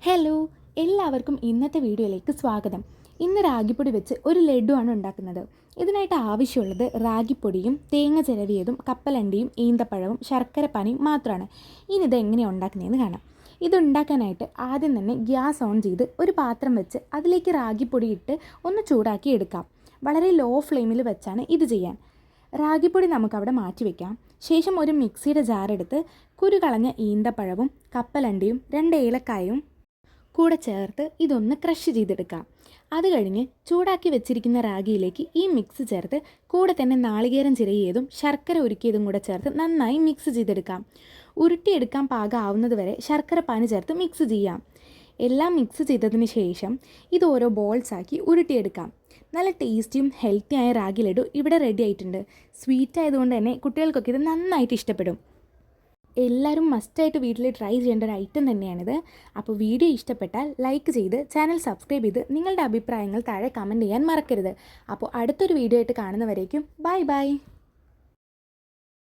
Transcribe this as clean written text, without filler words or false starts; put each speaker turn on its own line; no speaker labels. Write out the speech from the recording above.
Hello, എല്ലാവർക്കും ഇന്നത്തെ വീഡിയോയിലേക്ക് സ്വാഗതം. ഇന്ന് റാഗിപ്പൊടി വെച്ച് ഒരു ലഡുവാണ് ഉണ്ടാക്കുന്നത്. ഇതിനായിട്ട് ആവശ്യമുള്ളത് റാഗിപ്പൊടിയും തേങ്ങ ചിരവിയതും കപ്പലണ്ടിയും ഈന്തപ്പഴവും ശർക്കരപ്പാനിയും മാത്രമാണ്. ഇനി ഇത് എങ്ങനെയാണ് ഉണ്ടാക്കുന്നതെന്ന് കാണാം. ഇതുണ്ടാക്കാനായിട്ട് ആദ്യം തന്നെ ഗ്യാസ് ഓൺ ചെയ്ത് ഒരു പാത്രം വെച്ച് അതിലേക്ക് റാഗിപ്പൊടി ഇട്ട് ഒന്ന് ചൂടാക്കി എടുക്കാം. വളരെ ലോ ഫ്ലെയിമിൽ വെച്ചാണ് ഇത് ചെയ്യാൻ. റാഗിപ്പൊടി നമുക്കവിടെ മാറ്റി വയ്ക്കാം. ശേഷം ഒരു മിക്സിയുടെ ജാറെടുത്ത് കുരു കളഞ്ഞ ഈന്തപ്പഴവും കപ്പലണ്ടിയും 2 ഏലക്കായും കൂടെ ചേർത്ത് ഇതൊന്ന് ക്രഷ് ചെയ്തെടുക്കാം. അത് കഴിഞ്ഞ് ചൂടാക്കി വെച്ചിരിക്കുന്ന റാഗിയിലേക്ക് ഈ മിക്സ് ചേർത്ത് കൂടെ തന്നെ നാളികേരം ചിരകിയതും ശർക്കര ഉരുക്കിയതും കൂടെ ചേർത്ത് നന്നായി മിക്സ് ചെയ്തെടുക്കാം. ഉരുട്ടിയെടുക്കാൻ പാകമാവുന്നത് വരെ ശർക്കര പാനി ചേർത്ത് മിക്സ് ചെയ്യാം. എല്ലാം മിക്സ് ചെയ്തതിന് ശേഷം ഇത് ഓരോ ബോൾസാക്കി ഉരുട്ടിയെടുക്കാം. നല്ല ടേസ്റ്റിയും ഹെൽത്തിയായ റാഗി ലഡു ഇവിടെ റെഡി ആയിട്ടുണ്ട്. സ്വീറ്റ് ആയതുകൊണ്ട് തന്നെ കുട്ടികൾക്കൊക്കെ ഇത് നന്നായിട്ട് ഇഷ്ടപ്പെടും. എല്ലാവരും മസ്റ്റായിട്ട് വീട്ടിൽ ട്രൈ ചെയ്യേണ്ട ഒരു ഐറ്റം തന്നെയാണിത്. അപ്പോൾ വീഡിയോ ഇഷ്ടപ്പെട്ടാൽ ലൈക്ക് ചെയ്ത് ചാനൽ സബ്സ്ക്രൈബ് ചെയ്ത് നിങ്ങളുടെ അഭിപ്രായങ്ങൾ താഴെ കമൻറ്റ് ചെയ്യാൻ മറക്കരുത്. അപ്പോൾ അടുത്തൊരു വീഡിയോ ആയിട്ട് കാണുന്നവരേക്കും ബൈ ബൈ.